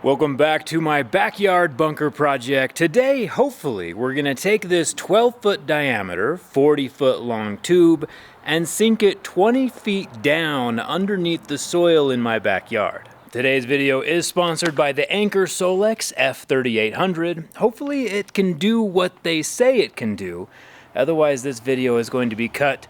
Welcome back to my backyard bunker project. Today, hopefully, we're gonna take this 12-foot diameter, 40-foot long tube and sink it 20 feet down underneath the soil in my backyard. Today's video is sponsored by the Anker Solex F3800. Hopefully it can do what they say it can do. Otherwise, this video is going to be cut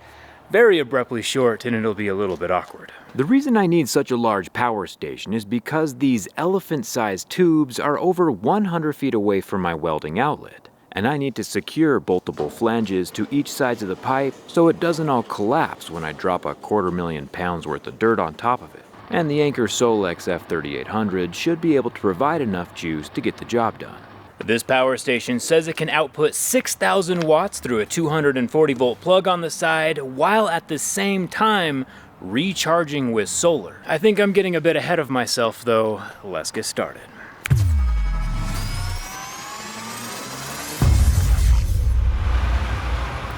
very abruptly short and it'll be a little bit awkward. The reason I need such a large power station is because these elephant-sized tubes are over 100 feet away from my welding outlet, and I need to secure boltable flanges to each side of the pipe so it doesn't all collapse when I drop a £250,000 worth of dirt on top of it. And the Anker Solex F3800 should be able to provide enough juice to get the job done. This power station says it can output 6,000 watts through a 240 volt plug on the side, while at the same time recharging with solar. I think I'm getting a bit ahead of myself though. Let's get started.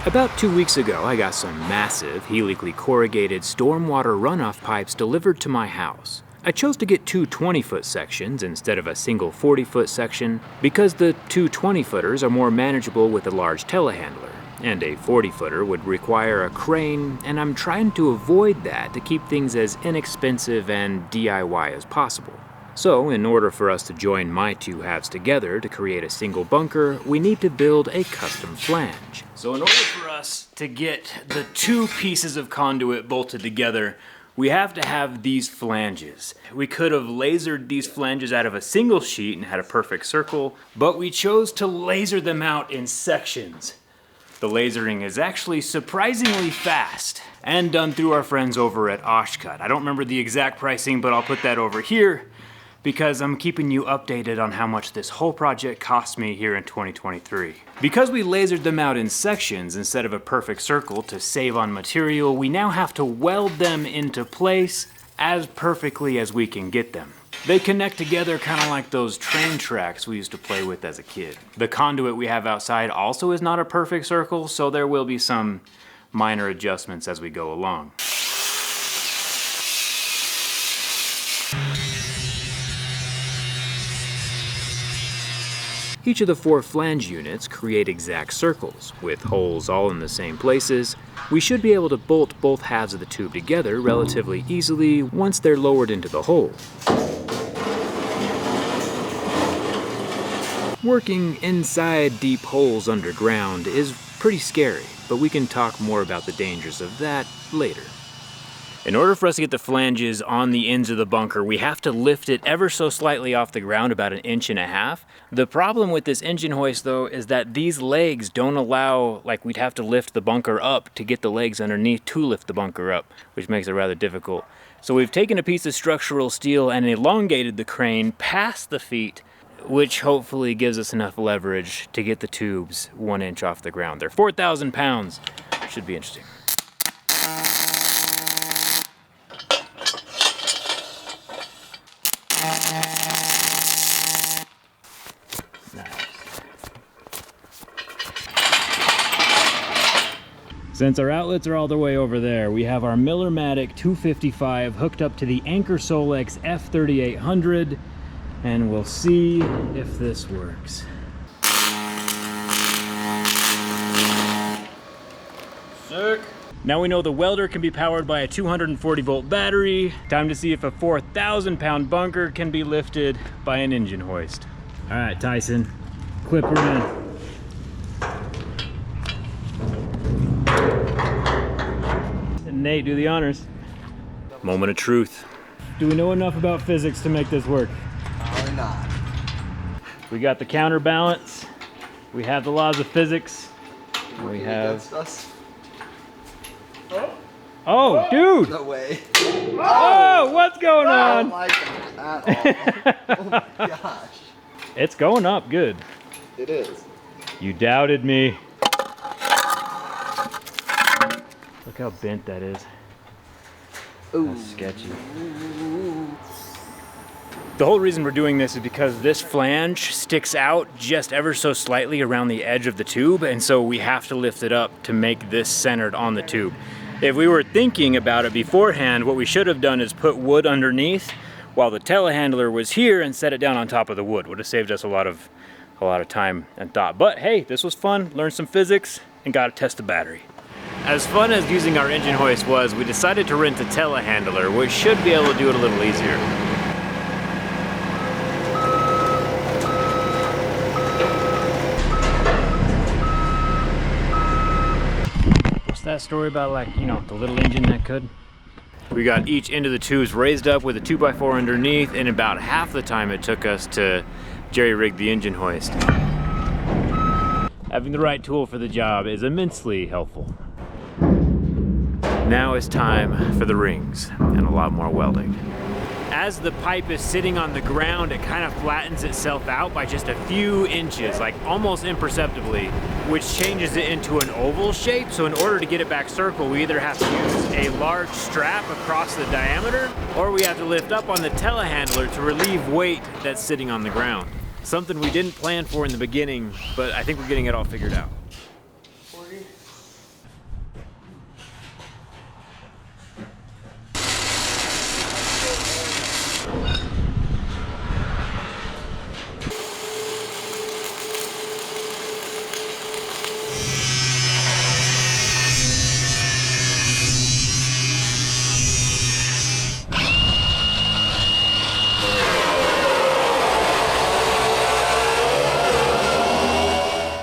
About 2 weeks ago, I got some massive, helically corrugated stormwater runoff pipes delivered to my house. I chose to get two 20-foot sections instead of a single 40-foot section because the two 20-footers are more manageable with a large telehandler, and a 40-footer would require a crane, and I'm trying to avoid that to keep things as inexpensive and DIY as possible. So, in order for us to join my two halves together to create a single bunker, we need to build a custom flange. So in order for us to get the two pieces of conduit bolted together, we have to have these flanges. We could have lasered these flanges out of a single sheet and had a perfect circle, but we chose to laser them out in sections. The lasering is actually surprisingly fast and done through our friends over at Oshcut. I don't remember the exact pricing, but I'll put that over here because I'm keeping you updated on how much this whole project cost me here in 2023. Because we lasered them out in sections instead of a perfect circle to save on material, we now have to weld them into place as perfectly as we can get them. They connect together kind of like those train tracks we used to play with as a kid. The conduit we have outside also is not a perfect circle, so there will be some minor adjustments as we go along. Each of the four flange units create exact circles, with holes all in the same places. We should be able to bolt both halves of the tube together relatively easily once they're lowered into the hole. Working inside deep holes underground is pretty scary, but we can talk more about the dangers of that later. In order for us to get the flanges on the ends of the bunker, we have to lift it ever so slightly off the ground, about 1.5 inches. The problem with this engine hoist though is that these legs don't allow, like we'd have to lift the bunker up to get the legs underneath to lift the bunker up, which makes it rather difficult. So we've taken a piece of structural steel and elongated the crane past the feet, which hopefully gives us enough leverage to get the tubes 1 inch off the ground. They're 4,000 pounds. Should be interesting. Since our outlets are all the way over there, we have our Miller-Matic 255 hooked up to the Anker Solex F3800, and we'll see if this works. Sick. Now we know the welder can be powered by a 240 volt battery. Time to see if a 4,000 pound bunker can be lifted by an engine hoist. All right, Tyson, clip her in. Nate, do the honors. Moment of truth. Do we know enough about physics to make this work? Probably not. We got the counterbalance. We have the laws of physics. We have... Oh, dude! No way. Oh, what's going on? I don't like that at all. Oh my gosh. It's going up good. It is. You doubted me. Look how bent that is. Ooh. That's sketchy. The whole reason we're doing this is because this flange sticks out just ever so slightly around the edge of the tube, and so we have to lift it up to make this centered on the tube. If we were thinking about it beforehand, what we should have done is put wood underneath while the telehandler was here and set it down on top of the wood. Would have saved us a lot of time and thought. But hey, this was fun. Learned some physics and got to test the battery. As fun as using our engine hoist was, we decided to rent a telehandler, which should be able to do it a little easier. What's that story about, like, you know, the little engine that could? We got each end of the tubes raised up with a 2x4 underneath, and about half the time it took us to jerry-rig the engine hoist. Having the right tool for the job is immensely helpful. Now it's time for the rings and a lot more welding. As the pipe is sitting on the ground, it kind of flattens itself out by just a few inches, like almost imperceptibly, which changes it into an oval shape. So in order to get it back circle, we either have to use a large strap across the diameter, or we have to lift up on the telehandler to relieve weight that's sitting on the ground. Something we didn't plan for in the beginning, but I think we're getting it all figured out.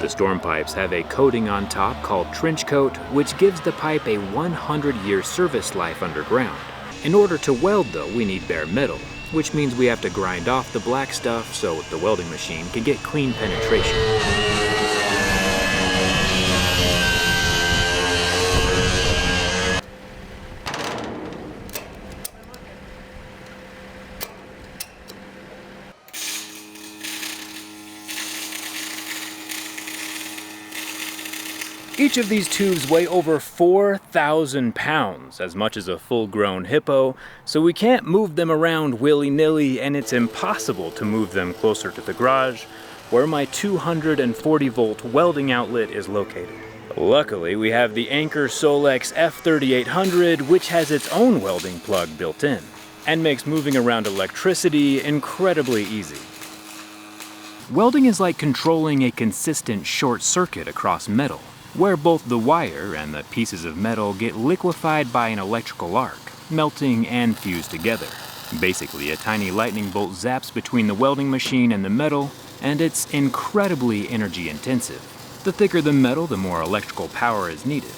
The storm pipes have a coating on top called trench coat, which gives the pipe a 100-year service life underground. In order to weld though, we need bare metal, which means we have to grind off the black stuff so the welding machine can get clean penetration. Each of these tubes weigh over 4,000 pounds, as much as a full-grown hippo, so we can't move them around willy-nilly, and it's impossible to move them closer to the garage, where my 240-volt welding outlet is located. Luckily, we have the Anker Solex F3800, which has its own welding plug built in, and makes moving around electricity incredibly easy. Welding is like controlling a consistent short circuit across metal, where both the wire and the pieces of metal get liquefied by an electrical arc, melting and fused together. Basically, a tiny lightning bolt zaps between the welding machine and the metal, and it's incredibly energy intensive. The thicker the metal, the more electrical power is needed.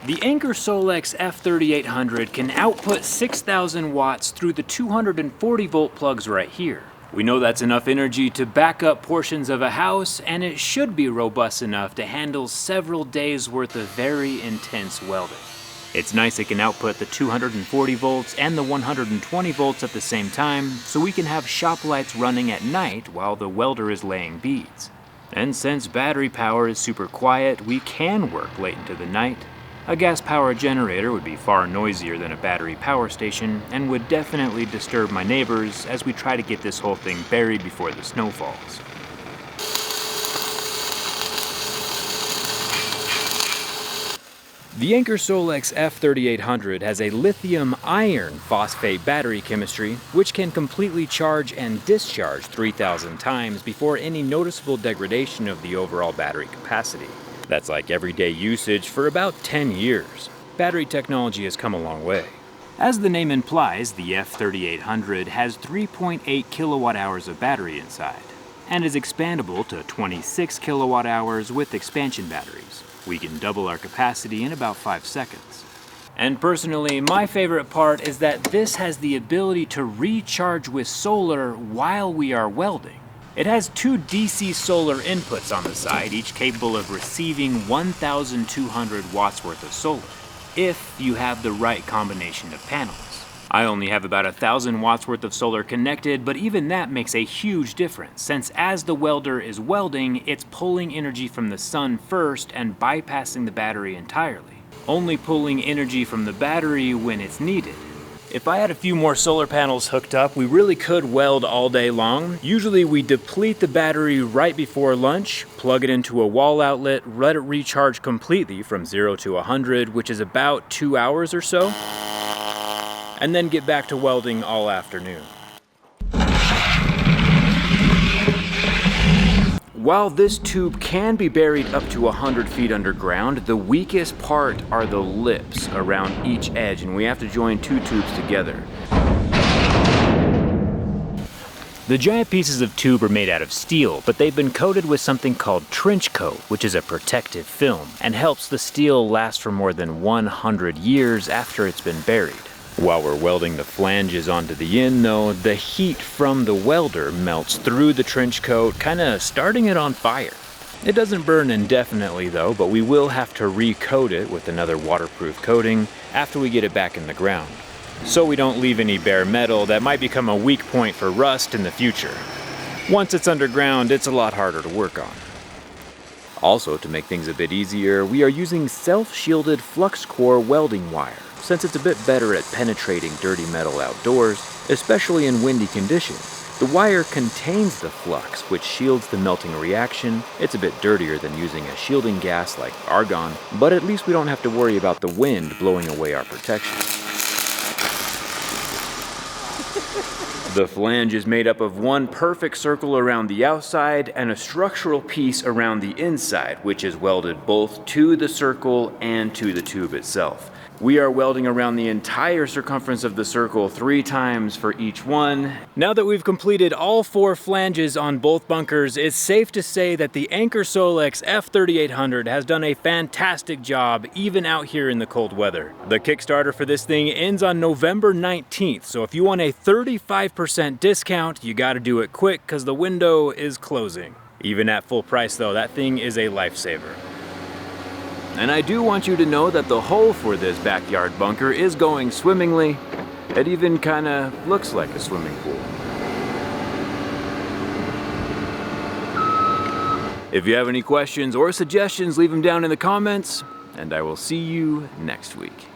The Anker Solex F3800 can output 6,000 watts through the 240-volt plugs right here. We know that's enough energy to back up portions of a house, and it should be robust enough to handle several days worth of very intense welding. It's nice it can output the 240 volts and the 120 volts at the same time, so we can have shop lights running at night while the welder is laying beads. And since battery power is super quiet, we can work late into the night. A gas-powered generator would be far noisier than a battery power station and would definitely disturb my neighbors as we try to get this whole thing buried before the snow falls. The Anker Solex F3800 has a lithium iron phosphate battery chemistry, which can completely charge and discharge 3,000 times before any noticeable degradation of the overall battery capacity. That's like everyday usage for about 10 years. Battery technology has come a long way. As the name implies, the F3800 has 3.8 kilowatt hours of battery inside, and is expandable to 26 kilowatt hours with expansion batteries. We can double our capacity in about 5 seconds. And personally, my favorite part is that this has the ability to recharge with solar while we are welding. It has 2 DC solar inputs on the side, each capable of receiving 1,200 watts worth of solar, if you have the right combination of panels. I only have about 1,000 watts worth of solar connected, but even that makes a huge difference, since as the welder is welding, it's pulling energy from the sun first and bypassing the battery entirely, only pulling energy from the battery when it's needed. If I had a few more solar panels hooked up, we really could weld all day long. Usually we deplete the battery right before lunch, plug it into a wall outlet, let it recharge completely from 0 to 100, which is about 2 hours or so, and then get back to welding all afternoon. While this tube can be buried up to 100 feet underground, the weakest part are the lips around each edge, and we have to join 2 tubes together. The giant pieces of tube are made out of steel, but they've been coated with something called trench coat, which is a protective film, and helps the steel last for more than 100 years after it's been buried. While we're welding the flanges onto the end though, the heat from the welder melts through the trench coat, kinda starting it on fire. It doesn't burn indefinitely though, but we will have to recoat it with another waterproof coating after we get it back in the ground, so we don't leave any bare metal that might become a weak point for rust in the future. Once it's underground, it's a lot harder to work on. Also, to make things a bit easier, we are using self-shielded flux core welding wire, since it's a bit better at penetrating dirty metal outdoors, especially in windy conditions. The wire contains the flux, which shields the melting reaction. It's a bit dirtier than using a shielding gas like argon, but at least we don't have to worry about the wind blowing away our protection. The flange is made up of one perfect circle around the outside and a structural piece around the inside, which is welded both to the circle and to the tube itself. We are welding around the entire circumference of the circle 3 times for each one. Now that we've completed all 4 flanges on both bunkers, it's safe to say that the Anker Solex F3800 has done a fantastic job even out here in the cold weather. The Kickstarter for this thing ends on November 19th, so if you want a 35% discount, you gotta do it quick because the window is closing. Even at full price though, that thing is a lifesaver. And I do want you to know that the hull for this backyard bunker is going swimmingly. It even kinda looks like a swimming pool. If you have any questions or suggestions, leave them down in the comments, and I will see you next week.